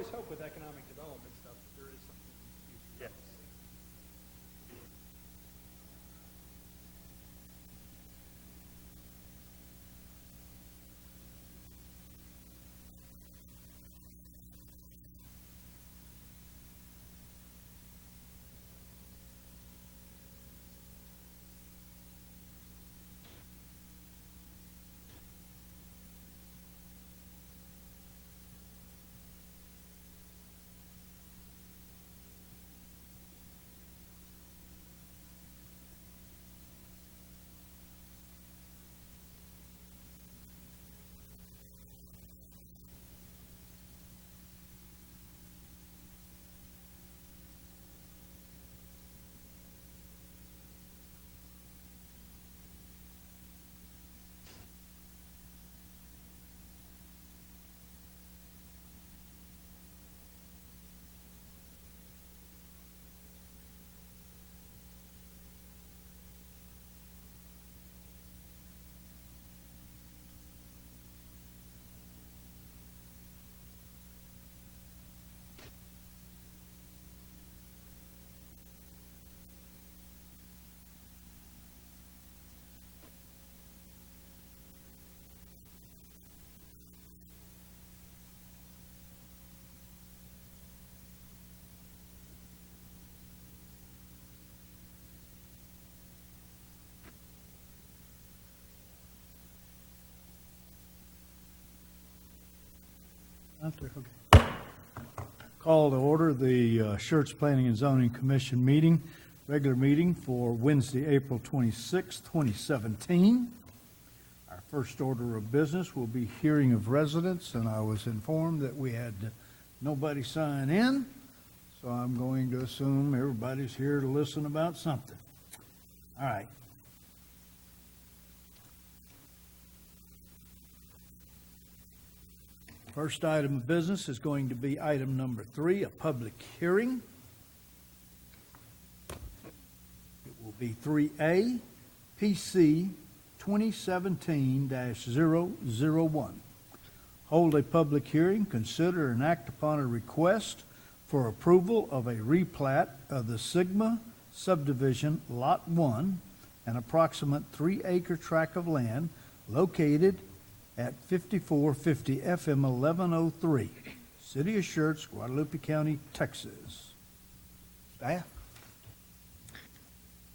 always hope with economic development stuff that there is something in the future. Yes. Out there, okay. Call to order the Schertz Planning and Zoning Commission meeting, regular meeting for Wednesday, April 26, 2017. Our first order of business will be hearing of residents, and I was informed that we had nobody sign in, so I'm going to assume everybody's here to listen about something. All right. First item of business is going to be item number 3, a public hearing. It will be 3A, PC 2017-001. Hold a public hearing, consider and act upon a request for approval of a replat of the Sigma subdivision Lot 1, an approximate 3-acre tract of land located at 5450 FM 1103, City of Schertz, Guadalupe County, Texas. Staff?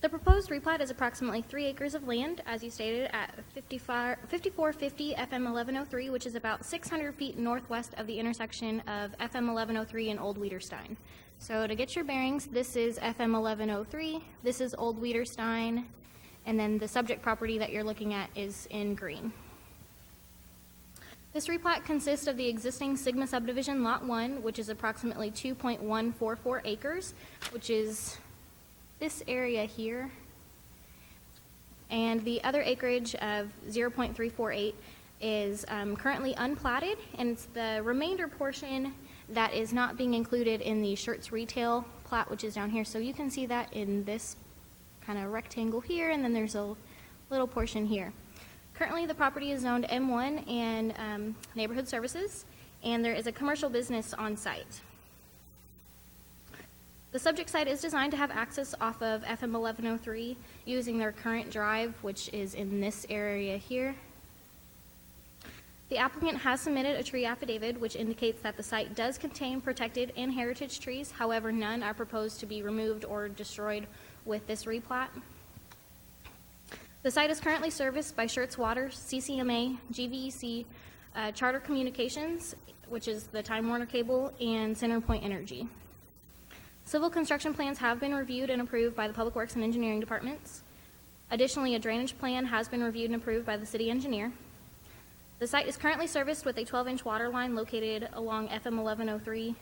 The proposed replat is approximately 3 acres of land, as you stated, at 5450 FM 1103, which is about 600 feet northwest of the intersection of FM 1103 and Old Wiederstein. So to get your bearings, this is FM 1103, this is Old Wiederstein, and then the subject property that you're looking at is in green. This replat consists of the existing Sigma subdivision Lot 1, which is approximately 2.144 acres, which is this area here, and the other acreage of 0.348 is currently unplatted, and it's the remainder portion that is not being included in the Schertz retail plat, which is down here. So you can see that in this kind of rectangle here, and then there's a little portion here. Currently, the property is zoned M1 and neighborhood services, and there is a commercial business on site. The subject site is designed to have access off of FM 1103 using their current drive, which is in this area here. The applicant has submitted a tree affidavit, which indicates that the site does contain protected and heritage trees. However, none are proposed to be removed or destroyed with this replat. The site is currently serviced by Schertz Water, CCMA, GVEC, Charter Communications, which is the Time Warner Cable, and CenterPoint Energy. Civil construction plans have been reviewed and approved by the Public Works and Engineering departments. Additionally, a drainage plan has been reviewed and approved by the city engineer. The site is currently serviced with a 12-inch water line located along FM 1103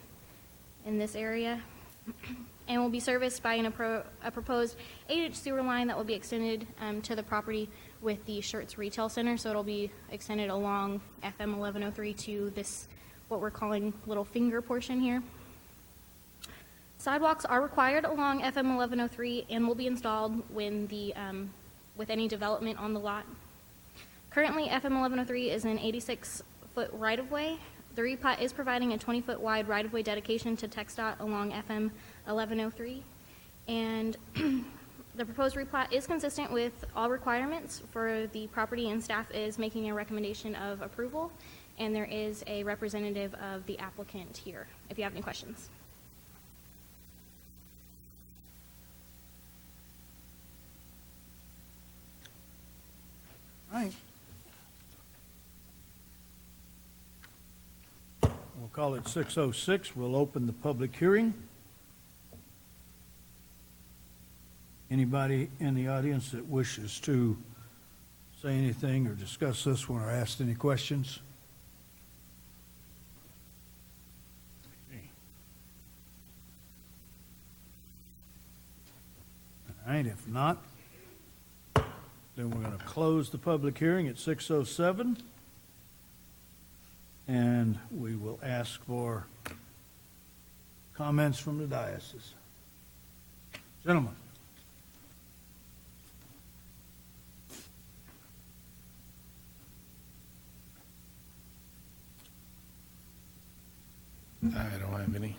in this area, and will be serviced by a proposed 8-inch sewer line that will be extended to the property with the Schertz Retail Center. So it'll be extended along FM 1103 to this, what we're calling little finger portion here. Sidewalks are required along FM 1103 and will be installed when with any development on the lot. Currently, FM 1103 is an 86-foot right-of-way The replat is providing a 20-foot wide right-of-way dedication to TxDOT along FM 1103, and the proposed replat is consistent with all requirements for the property, and staff is making a recommendation of approval, and there is a representative of the applicant here, if you have any questions. All right. We'll call it 6:06. We'll open the public hearing. Anybody in the audience that wishes to say anything or discuss this one or ask any questions? All right, if not, then we're going to close the public hearing at 6:07. And we will ask for comments from the diocese. Gentlemen. I don't have any.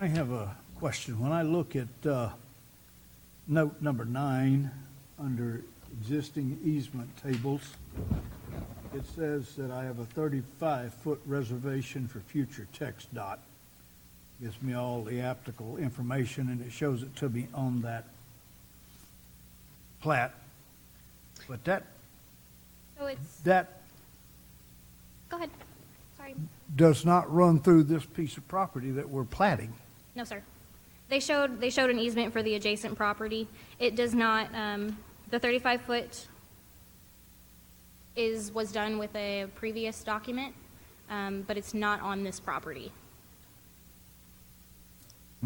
I have a question. When I look at note number 9 under existing easement tables, it says that I have a 35-foot reservation for future TxDOT. Gives me all the applicable information, and it shows it to me on that plat. But So it's, that go ahead, sorry. does not run through this piece of property that we're platting. No, sir. They showed an easement for the adjacent property. It does not, the 35-foot was done with a previous document, but it's not on this property.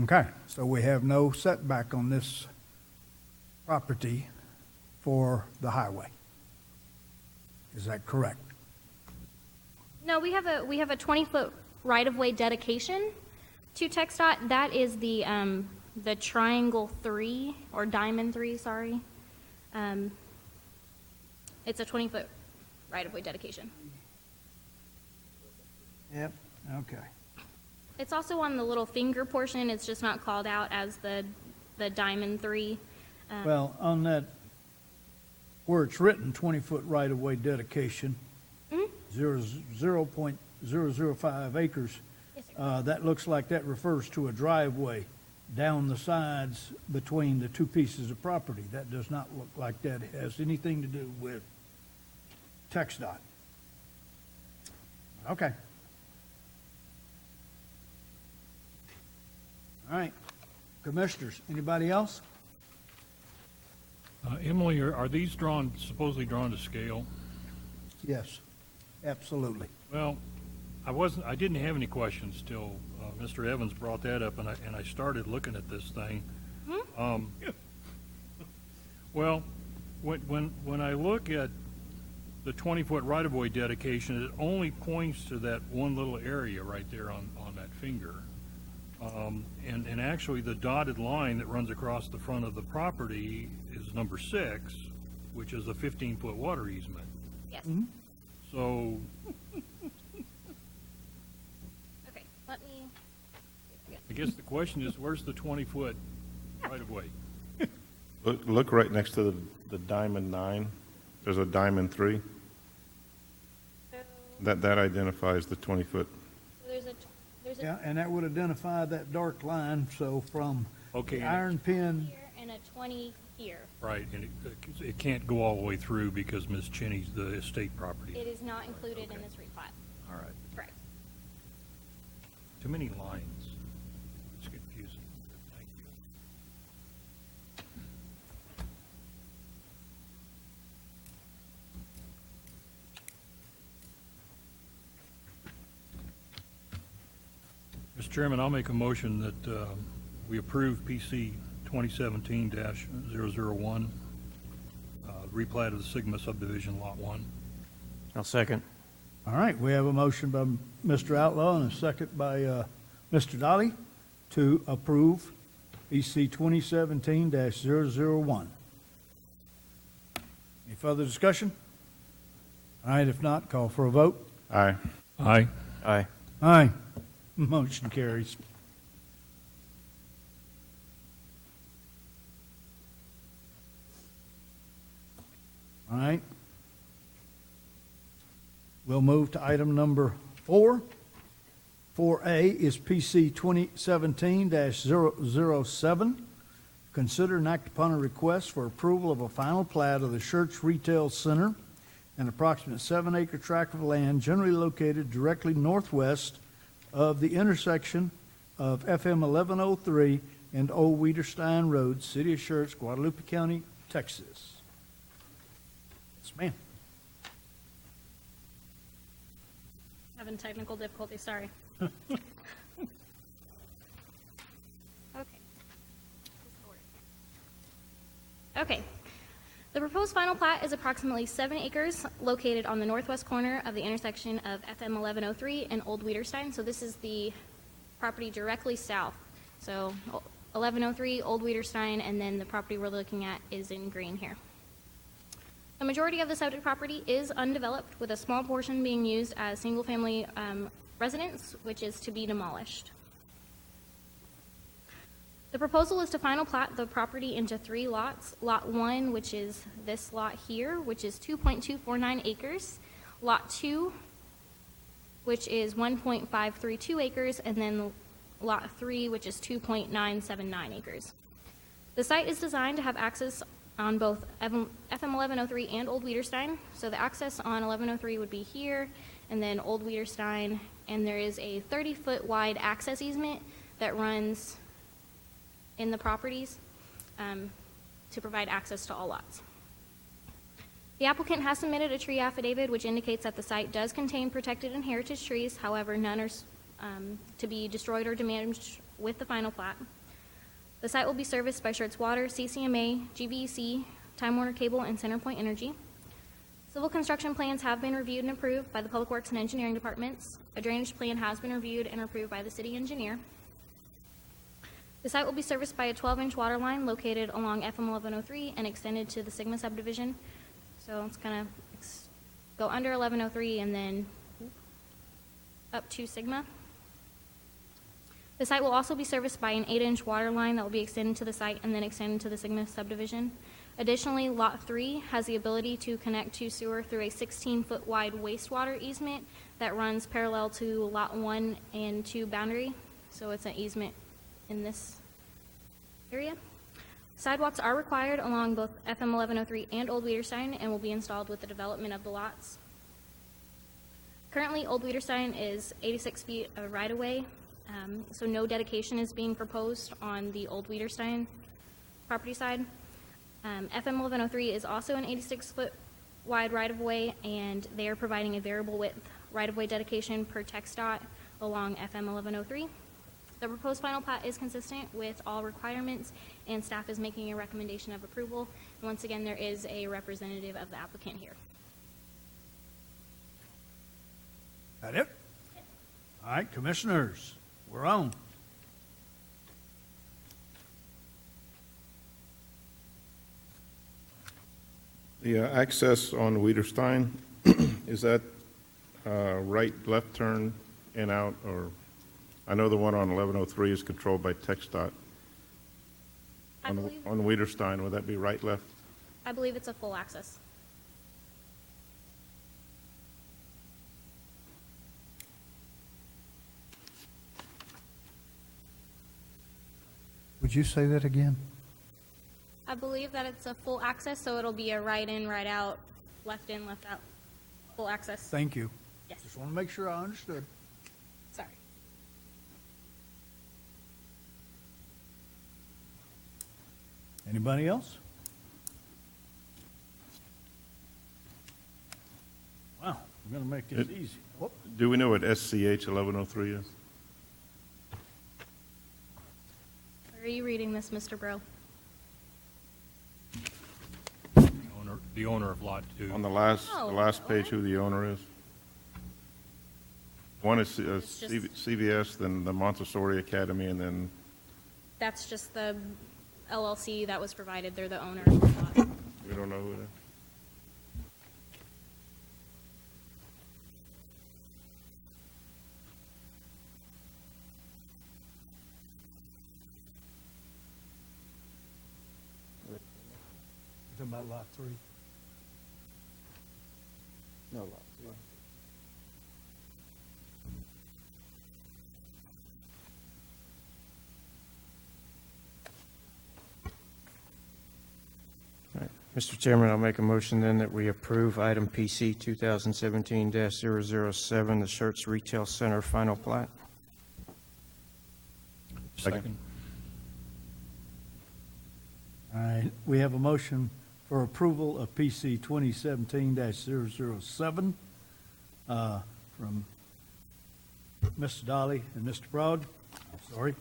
Okay, so we have no setback on this property for the highway. Is that correct? No, we have a 20-foot right-of-way dedication to TxDOT. That is the triangle 3, or diamond 3, sorry. It's a 20-foot right-of-way dedication. Yep, okay. It's also on the little finger portion. It's just not called out as the diamond 3. Well, on that, where it's written, 20-foot right-of-way dedication, 0.005 acres, Yes, sir. that looks like that refers to a driveway down the sides between the two pieces of property. That does not look like that has anything to do with TxDOT. Okay. All right. Commissioners, anybody else? Emily, are these supposedly drawn to scale? Yes, absolutely. Well, I didn't have any questions till Mr. Evans brought that up, and I started looking at this thing. Well, when I look at the 20-foot right-of-way dedication, it only points to that one little area right there on that finger. And actually, the dotted line that runs across the front of the property is number 6, which is a 15-foot water easement. Yes. So, Okay, let me, I guess the question is, where's the 20-foot right-of-way? Look right next to the diamond 9. There's a diamond 3. That identifies the 20-foot. there's a, Yeah, and that would identify that dark line, so from Okay, the and iron pin, here and a 20 here. Right, and it can't go all the way through because Ms. Cheney's the estate property. It is not included in this replat. All right. Correct. Too many lines. It's confusing. Thank you. Mr. Chairman, I'll make a motion that we approve PC 2017-001, replat of the Sigma subdivision, Lot 1. I'll second. all right, we have a motion by Mr. Outlaw and a second by Mr. Dolly to approve EC 2017-001. Any further discussion? All right, if not, call for a vote. Aye. Aye. Aye. Aye. Motion carries. All right. We'll move to item number 4. 4A is PC 2017-007. Consider and act upon a request for approval of a final plat of the Schertz Retail Center, an approximate 7-acre tract of land generally located directly northwest of the intersection of FM 1103 and Old Wiederstein Road, City of Schertz, Guadalupe County, Texas. Yes, ma'am. Having technical difficulty, sorry. Okay. Okay. The proposed final plat is approximately 7 acres located on the northwest corner of the intersection of FM 1103 and Old Wiederstein. So this is the property directly south. So 1103, Old Wiederstein, and then the property we're looking at is in green here. The majority of the subject property is undeveloped, with a small portion being used as single-family residence, which is to be demolished. The proposal is to final plat the property into 3 lots. Lot 1, which is this lot here, which is 2.249 acres. Lot 2, which is 1.532 acres, and then Lot 3, which is 2.979 acres. The site is designed to have access on both FM 1103 and Old Wiederstein. So the access on 1103 would be here, and then Old Wiederstein, and there is a 30-foot wide access easement that runs in the properties to provide access to all lots. The applicant has submitted a tree affidavit which indicates that the site does contain protected and heritage trees. However, none are to be destroyed or damaged with the final plat. The site will be serviced by Schertz Water, CCMA, GVEC, Time Warner Cable, and CenterPoint Energy. Civil construction plans have been reviewed and approved by the Public Works and Engineering departments. A drainage plan has been reviewed and approved by the city engineer. The site will be serviced by a 12-inch water line located along FM 1103 and extended to the Sigma subdivision. So it's going to go under 1103 and then up to Sigma. The site will also be serviced by an 8-inch water line that will be extended to the site and then extended to the Sigma subdivision. Additionally, Lot 3 has the ability to connect to sewer through a 16-foot wide wastewater easement that runs parallel to Lot 1 and 2 boundary. So it's an easement in this area. Sidewalks are required along both FM 1103 and Old Wiederstein and will be installed with the development of the lots. Currently, Old Wiederstein is 86 feet of right-of-way, so no dedication is being proposed on the Old Wiederstein property side. FM 1103 is also an 86-foot wide right-of-way, and they are providing a variable width right-of-way dedication per TxDOT along FM 1103. The proposed final plat is consistent with all requirements, and staff is making a recommendation of approval. And once again, there is a representative of the applicant here. That it? All right, commissioners, we're on. The access on Wiederstein, is that right, left turn, in, out, or? I know the one on 1103 is controlled by TxDOT. On Wiederstein, would that be right, left? I believe it's a full access. Would you say that again? I believe that it's a full access, so it'll be a right in, right out, left in, left out, full access. Thank you. Yes, Just want to make sure I understood. sorry. Anybody else? Wow, I'm going to make this easy. Whoop. Do we know what SCH 1103 is? Where are you reading this, Mr. Bro? The owner of Lot 2. On the last Oh, page, who the owner is? One is It's just- CVS, then the Montessori Academy, and then That's just the LLC that was provided. They're the owner of the lot. We don't know who that. Talking about lot 3. No lot. Mr. Chairman, I'll make a motion then that we approve item PC 2017-007, the Schertz Retail Center final plat. Second. All right, we have a motion for approval of PC 2017-007 from Mr. Dolly and Mr. Broad. Sorry.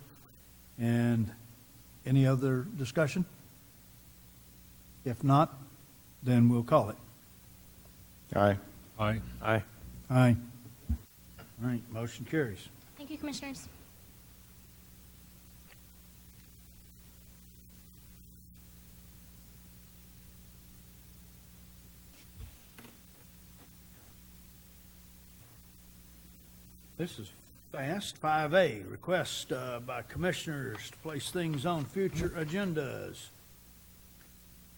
And any other discussion? If not, then we'll call it. Aye. Aye. Aye. Aye. All right, motion carries. Thank you, Commissioners. This is fast. 5A, request by commissioners to place things on future agendas.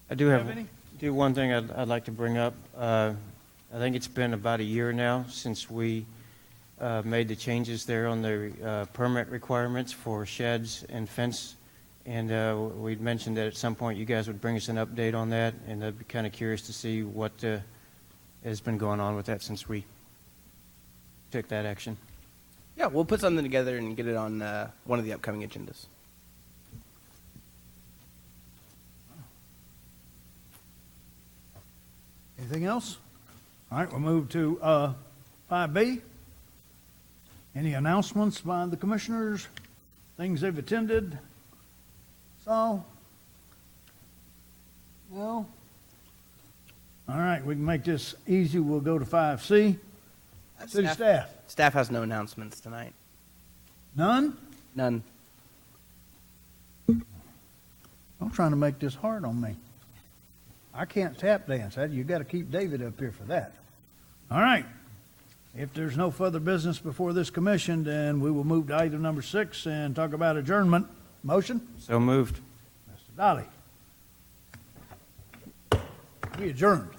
I do Have have any? one thing I'd like to bring up. I think it's been about a year now since we made the changes there on the permit requirements for sheds and fence. And we'd mentioned that at some point you guys would bring us an update on that, and I'd be kind of curious to see what has been going on with that since we took that action. Yeah, we'll put something together and get it on one of the upcoming agendas. Anything else? All right, we'll move to 5B. Any announcements by the commissioners? Things they've attended? So? No? All right, we can make this easy. We'll go to 5C. City staff. Staff has no announcements tonight. None? None. I'm trying to make this hard on me. I can't tap dance. You got to keep David up here for that. All right. If there's no further business before this commission, then we will move to item number 6 and talk about adjournment. Motion? So moved. Mr. Dolly. We adjourned.